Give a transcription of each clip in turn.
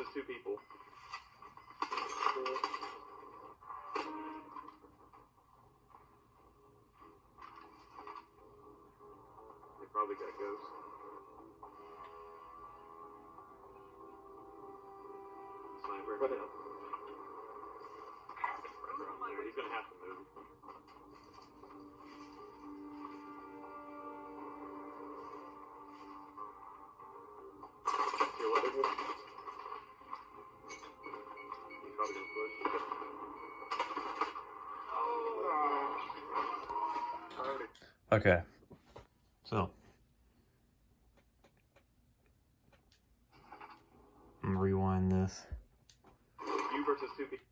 versus 2 people. They probably got ghosts. Sniper. What else? He's gonna have to move. See what? He's probably gonna push. Okay, so I'm gonna rewind this. You versus 2 people.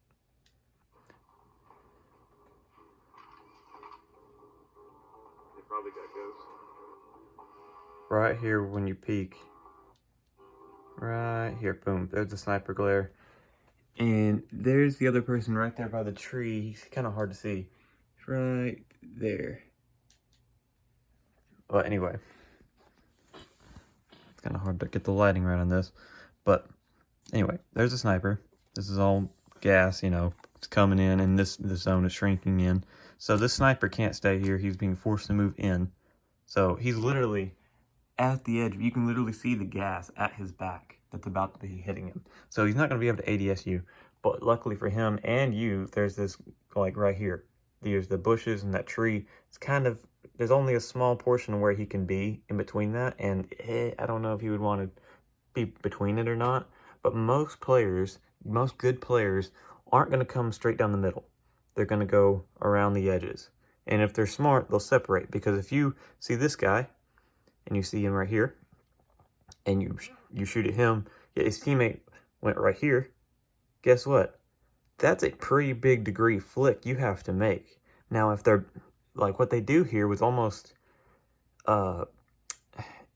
They probably got ghosts. Right here when you peek. Right here, boom, there's the sniper glare. And there's the other person right there by the tree. He's kind of hard to see. He's right there. But anyway, it's kind of hard to get the lighting right on this. But anyway, there's a sniper. This is all gas, you know, it's coming in, and this zone is shrinking in. So this sniper can't stay here. He's being forced to move in. So he's literally at the edge. You can literally see the gas at his back that's about to be hitting him. So he's not going to be able to ADS you. But luckily for him and you, there's this, like right here. There's the bushes and that tree. It's kind of, there's only a small portion where he can be in between that. And I don't know if he would want to be between it or not. But most players, most good players, aren't going to come straight down the middle. They're going to go around the edges. And if they're smart, they'll separate. Because if you see this guy, and you see him right here, and you shoot at him, yet his teammate went right here, guess what? That's a pretty big degree flick you have to make. Now, if they're, like what they do here was almost,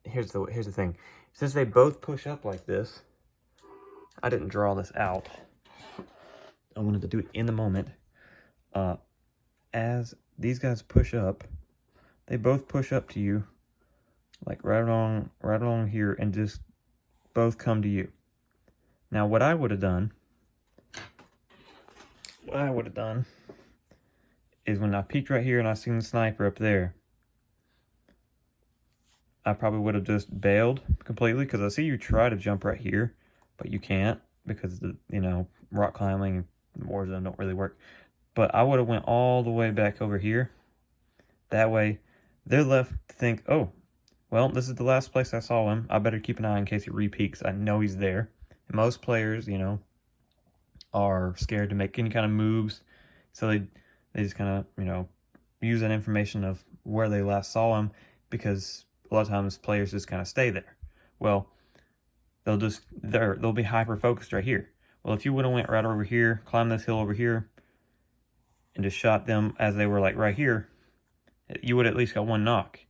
here's the thing. Since they both push up like this, I didn't draw this out. I wanted to do it in the moment. As these guys push up, they both push up to you, like right along here, and just both come to you. Now, what I would have done is when I peeked right here and I seen the sniper up there, I probably would have just bailed completely, because I see you try to jump right here, but you can't because the, you know, rock climbing and Warzone don't really work. But I would have went all the way back over here. That way, they're left to think, oh, well, this is the last place I saw him. I better keep an eye in case he re-peeks. I know he's there. And most players, you know, are scared to make any kind of moves. So they just kind of, you know, use that information of where they last saw him, because a lot of times players just kind of stay there. Well, they'll be hyper-focused right here. Well, if you would have went right over here, climbed this hill over here, and just shot them as they were like right here, you would at least got one knock.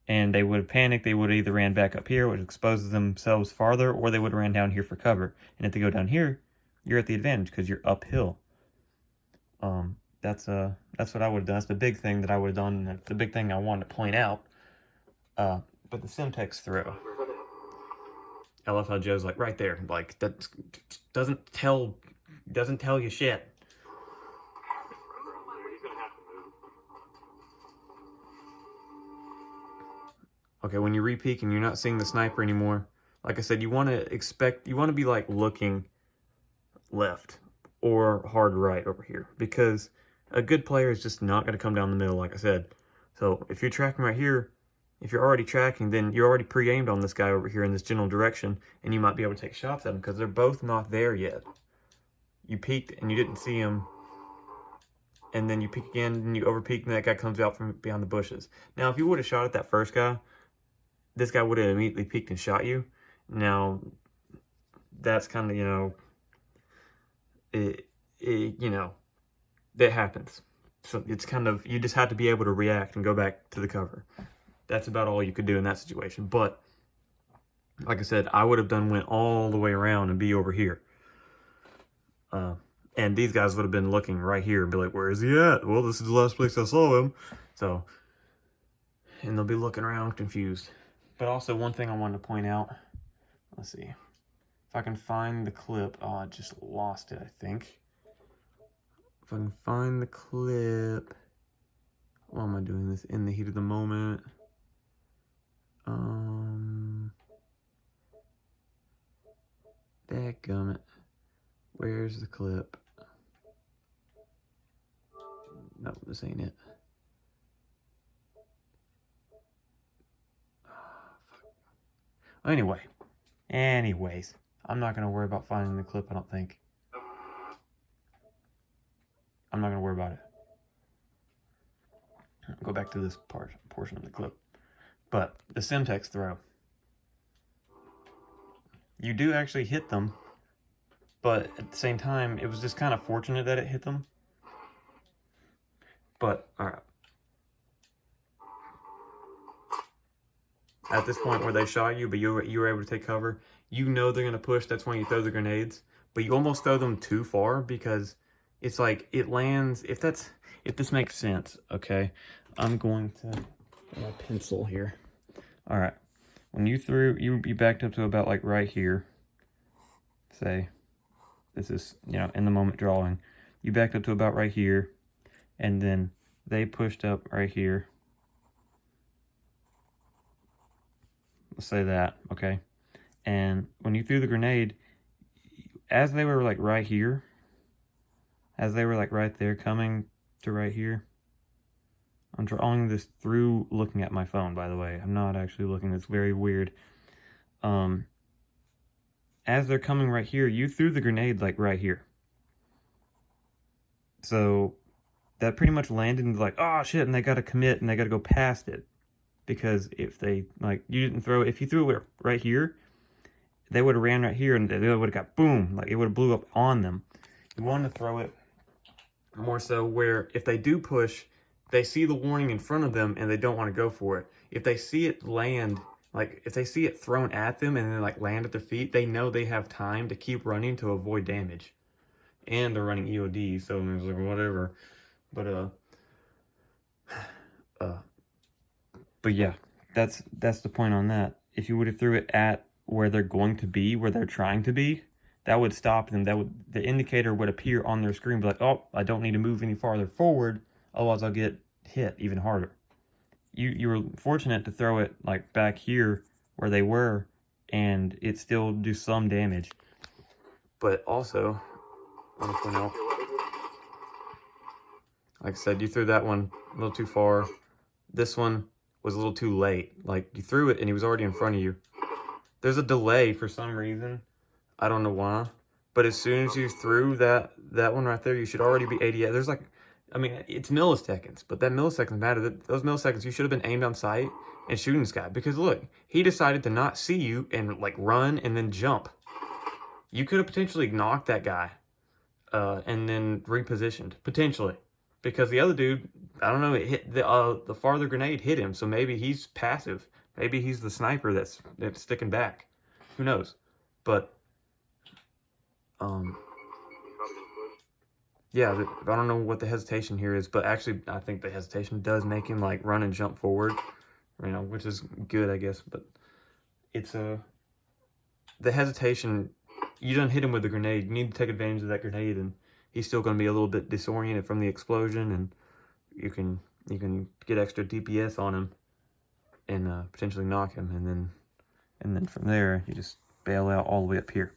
And they would have panicked. They would have either ran back up here, which exposes themselves farther, or they would have ran down here for cover. And if they go down here, you're at the advantage because you're uphill. That's what I would have done. That's the big thing that I would have done. And the big thing I wanted to point out. But the Semtex throw. I love how Joe's like right there. Like that doesn't tell you shit. Okay, when you re-peek and you're not seeing the sniper anymore, like I said, you want to be like looking left or hard right over here, because a good player is just not going to come down the middle, like I said. So if you're tracking right here, if you're already tracking, then you're already pre-aimed on this guy over here in this general direction, and you might be able to take shots at him because they're both not there yet. You peeked and you didn't see him, and then you peek again and you over-peek, and that guy comes out from behind the bushes. Now, if you would have shot at that first guy, this guy would have immediately peeked and shot you. Now, that's kind of, you know, you know, that happens. So it's kind of, you just have to be able to react and go back to the cover. That's about all you could do in that situation. But, like I said, I would have went all the way around and be over here. And these guys would have been looking right here and be like, where is he at? Well, this is the last place I saw him. So, and they'll be looking around confused. But also, one thing I wanted to point out, let's see, if I can find the clip. Oh, I just lost it, I think. If I can find the clip. Why am I doing this in the heat of the moment? Dadgummit. Where's the clip? No, this ain't it. Anyways, I'm not gonna worry about finding the clip, I don't think. I'm not gonna worry about it. I'll go back to this portion of the clip. But the Semtex throw. You do actually hit them, but at the same time, it was just kind of fortunate that it hit them. But, alright. At this point where they shot you, but you were able to take cover, you know they're going to push, that's when you throw the grenades. But you almost throw them too far because it's like, it lands, if this makes sense, okay? I'm going to get my pencil here. Alright. When you threw, you backed up to about like right here. Say, this is, you know, in the moment drawing. You backed up to about right here. And then they pushed up right here. Let's say that, okay? And when you threw the grenade, as they were like right here, as they were like right there coming to right here, I'm drawing this through looking at my phone, by the way. I'm not actually looking. It's very weird. As they're coming right here, you threw the grenade like right here. So that pretty much landed into like, oh shit, and they got to commit and they got to go past it. Because if they, like, you didn't throw it, if you threw it right here, they would have ran right here and they would have got boom, like it would have blew up on them. You want to throw it more so where if they do push, they see the warning in front of them and they don't want to go for it. If they see it land, like if they see it thrown at them and then like land at their feet, they know they have time to keep running to avoid damage. And they're running EOD, so it's like whatever. But yeah, that's the point on that. If you would have threw it at where they're going to be, where they're trying to be, that would stop them. The indicator would appear on their screen, be like, oh, I don't need to move any farther forward, otherwise I'll get hit even harder. You were fortunate to throw it like back here where they were, and it still do some damage. But also, I want to point out, like I said, you threw that one a little too far. This one was a little too late. Like, you threw it and he was already in front of you. There's a delay for some reason. I don't know why. But as soon as you threw that one right there, you should already be 88. There's like, I mean, it's milliseconds, but that milliseconds matter. Those milliseconds, you should have been aimed on sight and shooting this guy. Because look, he decided to not see you and like run and then jump. You could have potentially knocked that guy and then repositioned. Potentially. Because the other dude, I don't know, it hit the farther grenade hit him, so maybe he's passive. Maybe he's the sniper that's sticking back. Who knows? But yeah, I don't know what the hesitation here is, but actually I think the hesitation does make him like run and jump forward, you know, which is good, I guess. But it's the hesitation. You don't hit him with the grenade. You need to take advantage of that grenade, and he's still going to be a little bit disoriented from the explosion, and you can get extra DPS on him and potentially knock him, and then from there you just bail out all the way up here.